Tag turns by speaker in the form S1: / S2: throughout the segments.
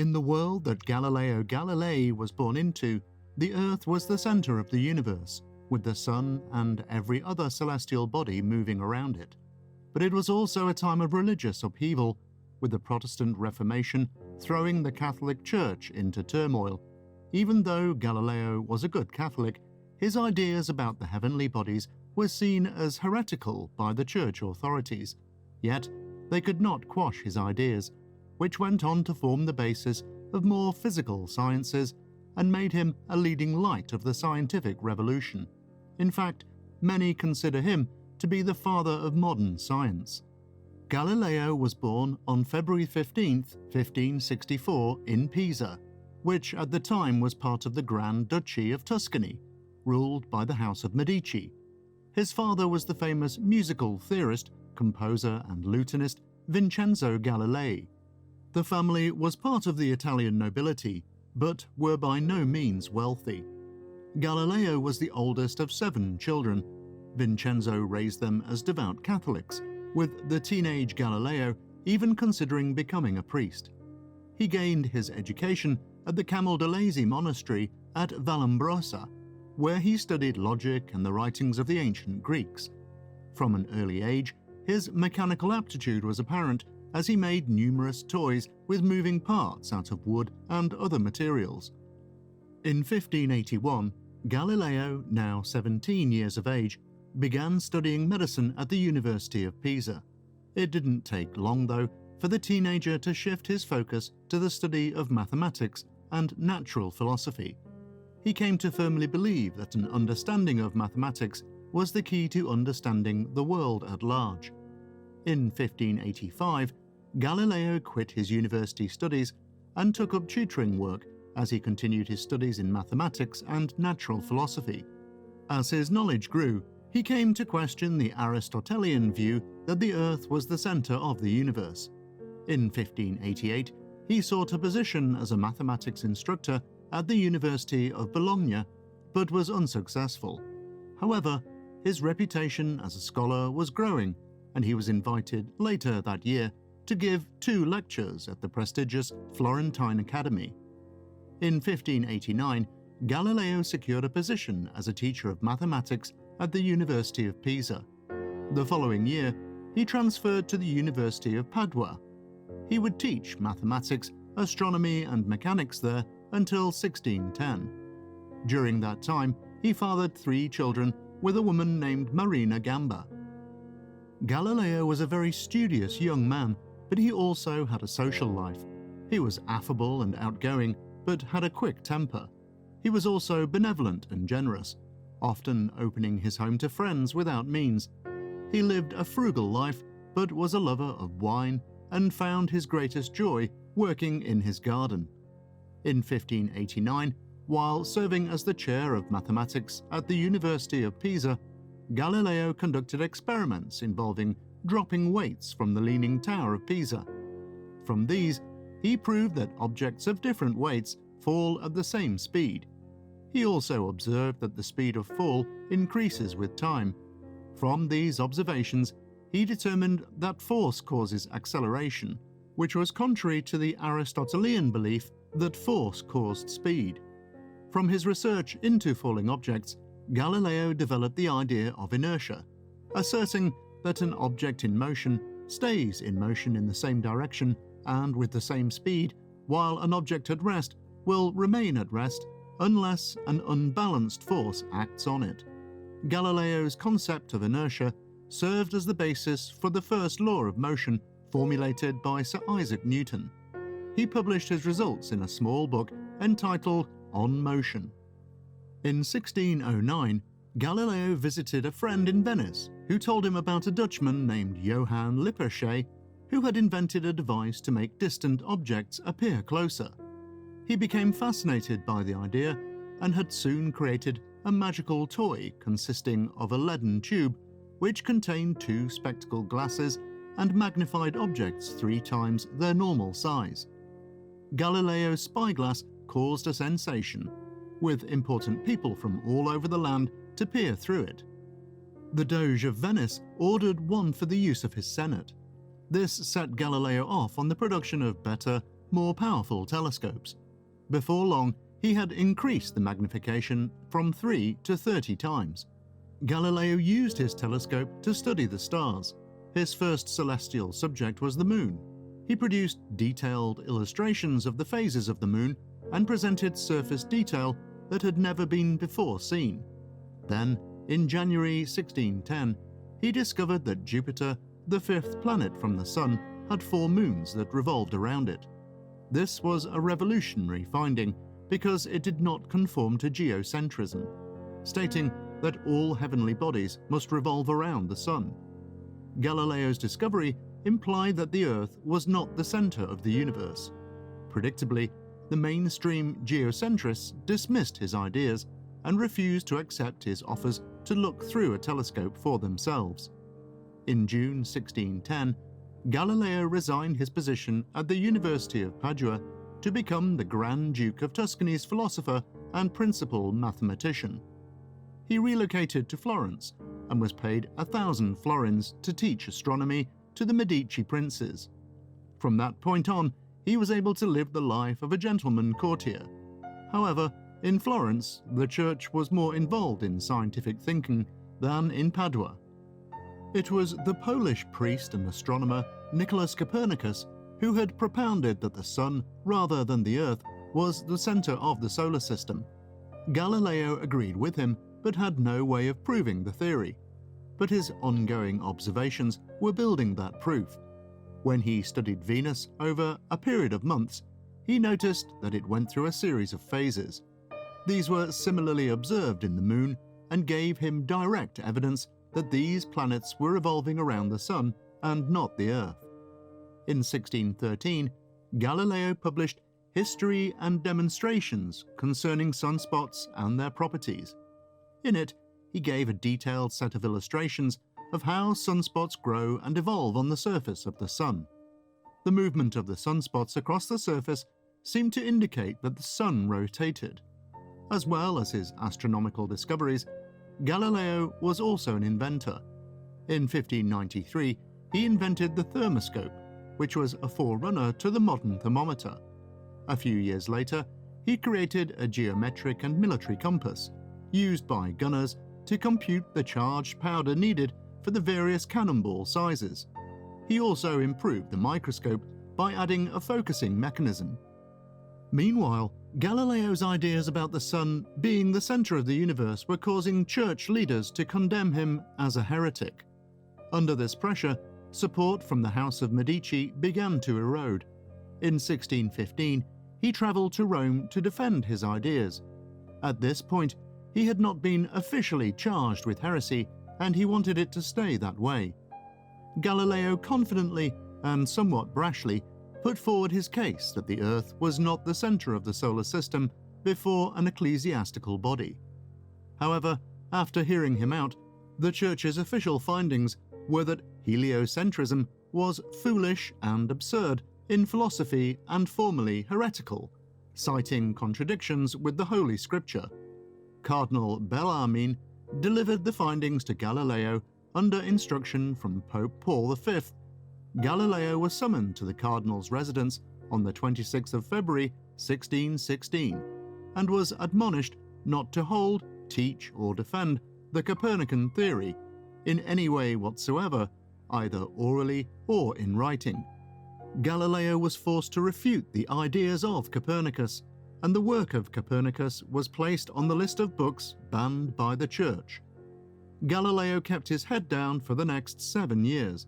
S1: In the world that Galileo Galilei was born into, the Earth was the center of the universe, with the sun and every other celestial body moving around it. But it was also a time of religious upheaval, with the Protestant Reformation throwing the Catholic Church into turmoil. Even though Galileo was a good Catholic, his ideas about the heavenly bodies were seen as heretical by the church authorities. Yet, they could not quash his ideas, which went on to form the basis of more physical sciences and made him a leading light of the scientific revolution. In fact, many consider him to be the father of modern science. Galileo was born on February 15, 1564, in Pisa, which at the time was part of the Grand Duchy of Tuscany, ruled by the House of Medici. His father was the famous musical theorist, composer and lutenist Vincenzo Galilei. The family was part of the Italian nobility, but were by no means wealthy. Galileo was the oldest of 7 children. Vincenzo raised them as devout Catholics, with the teenage Galileo even considering becoming a priest. He gained his education at the Camaldolese monastery at Vallombrosa, where he studied logic and the writings of the ancient Greeks. From an early age, his mechanical aptitude was apparent as he made numerous toys with moving parts out of wood and other materials. In 1581, Galileo, now 17 years of age, began studying medicine at the University of Pisa. It didn't take long, though, for the teenager to shift his focus to the study of mathematics and natural philosophy. He came to firmly believe that an understanding of mathematics was the key to understanding the world at large. In 1585, Galileo quit his university studies and took up tutoring work as he continued his studies in mathematics and natural philosophy. As his knowledge grew, he came to question the Aristotelian view that the Earth was the center of the universe. In 1588, he sought a position as a mathematics instructor at the University of Bologna, but was unsuccessful. However, his reputation as a scholar was growing, and he was invited later that year to give 2 lectures at the prestigious Florentine Academy. In 1589, Galileo secured a position as a teacher of mathematics at the University of Pisa. The following year, he transferred to the University of Padua. He would teach mathematics, astronomy, and mechanics there until 1610. During that time, he fathered 3 children with a woman named Marina Gamba. Galileo was a very studious young man, but he also had a social life. He was affable and outgoing, but had a quick temper. He was also benevolent and generous, often opening his home to friends without means. He lived a frugal life, but was a lover of wine and found his greatest joy working in his garden. In 1589, while serving as the chair of mathematics at the University of Pisa, Galileo conducted experiments involving dropping weights from the Leaning Tower of Pisa. From these, he proved that objects of different weights fall at the same speed. He also observed that the speed of fall increases with time. From these observations, he determined that force causes acceleration, which was contrary to the Aristotelian belief that force caused speed. From his research into falling objects, Galileo developed the idea of inertia, asserting that an object in motion stays in motion in the same direction and with the same speed, while an object at rest will remain at rest unless an unbalanced force acts on it. Galileo's concept of inertia served as the basis for the first law of motion formulated by Sir Isaac Newton. He published his results in a small book entitled On Motion. In 1609, Galileo visited a friend in Venice who told him about a Dutchman named Johann Lippershey who had invented a device to make distant objects appear closer. He became fascinated by the idea and had soon created a magical toy consisting of a leaden tube which contained 2 spectacle glasses and magnified objects 3 times their normal size. Galileo's spyglass caused a sensation, with important people from all over the land to peer through it. The Doge of Venice ordered one for the use of his Senate. This set Galileo off on the production of better, more powerful telescopes. Before long, he had increased the magnification from 3 to 30 times. Galileo used his telescope to study the stars. His first celestial subject was the moon. He produced detailed illustrations of the phases of the moon and presented surface detail that had never been before seen. Then, in January 1610, he discovered that Jupiter, the fifth planet from the Sun, had 4 moons that revolved around it. This was a revolutionary finding because it did not conform to geocentrism, stating that all heavenly bodies must revolve around the Sun. Galileo's discovery implied that the Earth was not the center of the universe. Predictably, the mainstream geocentrists dismissed his ideas and refused to accept his offers to look through a telescope for themselves. In June 1610, Galileo resigned his position at the University of Padua to become the Grand Duke of Tuscany's philosopher and principal mathematician. He relocated to Florence and was paid 1,000 florins to teach astronomy to the Medici princes. From that point on, he was able to live the life of a gentleman courtier. However, in Florence, the church was more involved in scientific thinking than in Padua. It was the Polish priest and astronomer Nicholas Copernicus who had propounded that the Sun, rather than the Earth, was the center of the solar system. Galileo agreed with him, but had no way of proving the theory. But his ongoing observations were building that proof. When he studied Venus over a period of months, he noticed that it went through a series of phases. These were similarly observed in the Moon and gave him direct evidence that these planets were revolving around the Sun and not the Earth. In 1613, Galileo published History and Demonstrations concerning sunspots and their properties. In it, he gave a detailed set of illustrations of how sunspots grow and evolve on the surface of the Sun. The movement of the sunspots across the surface seemed to indicate that the Sun rotated. As well as his astronomical discoveries, Galileo was also an inventor. In 1593, he invented the thermoscope, which was a forerunner to the modern thermometer. A few years later, he created a geometric and military compass, used by gunners to compute the charged powder needed for the various cannonball sizes. He also improved the microscope by adding a focusing mechanism. Meanwhile, Galileo's ideas about the Sun being the center of the universe were causing church leaders to condemn him as a heretic. Under this pressure, support from the House of Medici began to erode. In 1615, he traveled to Rome to defend his ideas. At this point, he had not been officially charged with heresy, and he wanted it to stay that way. Galileo confidently, and somewhat brashly, put forward his case that the Earth was not the center of the solar system before an ecclesiastical body. However, after hearing him out, the Church's official findings were that heliocentrism was foolish and absurd in philosophy and formally heretical, citing contradictions with the Holy Scripture. Cardinal Bellarmine delivered the findings to Galileo under instruction from Pope Paul V. Galileo was summoned to the cardinal's residence on the 26th of February 1616 and was admonished not to hold, teach, or defend the Copernican theory in any way whatsoever, either orally or in writing. Galileo was forced to refute the ideas of Copernicus, and the work of Copernicus was placed on the list of books banned by the Church. Galileo kept his head down for the next 7 years.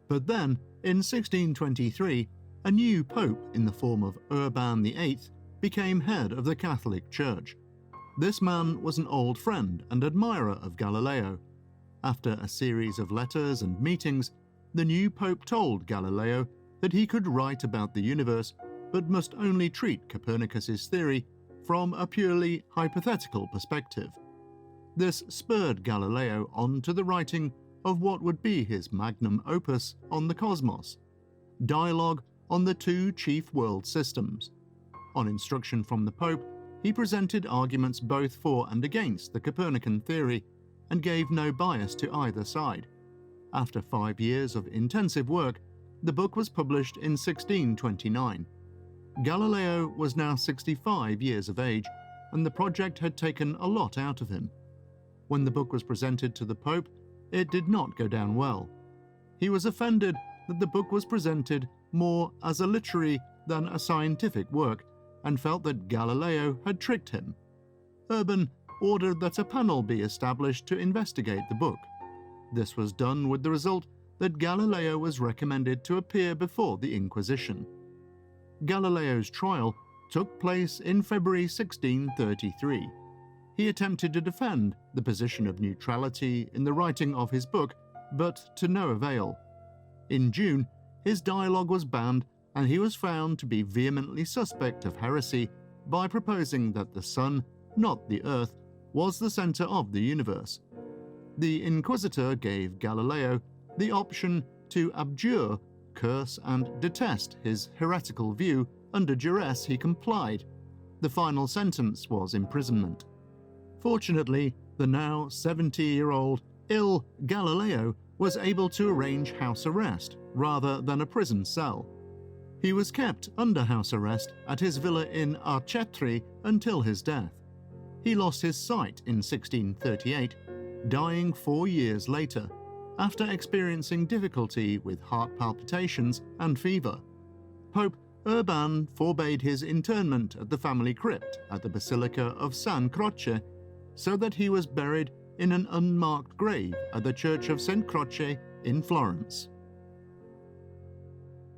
S1: But then, in 1623, a new pope in the form of Urban VIII became head of the Catholic Church. This man was an old friend and admirer of Galileo. After a series of letters and meetings, the new pope told Galileo that he could write about the universe, but must only treat Copernicus's theory from a purely hypothetical perspective. This spurred Galileo on to the writing of what would be his magnum opus on the cosmos, Dialogue on the Two Chief World Systems. On instruction from the Pope, he presented arguments both for and against the Copernican theory and gave no bias to either side. After 5 years of intensive work, the book was published in 1629. Galileo was now 65 years of age, and the project had taken a lot out of him. When the book was presented to the Pope, it did not go down well. He was offended that the book was presented more as a literary than a scientific work, and felt that Galileo had tricked him. Urban ordered that a panel be established to investigate the book. This was done with the result that Galileo was recommended to appear before the Inquisition. Galileo's trial took place in February 1633. He attempted to defend the position of neutrality in the writing of his book, but to no avail. In June, his dialogue was banned, and he was found to be vehemently suspect of heresy by proposing that the Sun, not the Earth, was the center of the universe. The Inquisitor gave Galileo the option to abjure, curse, and detest his heretical view. Under duress, he complied. The final sentence was imprisonment. Fortunately, the now 70-year-old ill Galileo was able to arrange house arrest rather than a prison cell. He was kept under house arrest at his villa in Arcetri until his death. He lost his sight in 1638, dying 4 years later, after experiencing difficulty with heart palpitations and fever. Pope Urban forbade his interment at the family crypt at the Basilica of San Croce, so that he was buried in an unmarked grave at the Church of St. Croce in Florence.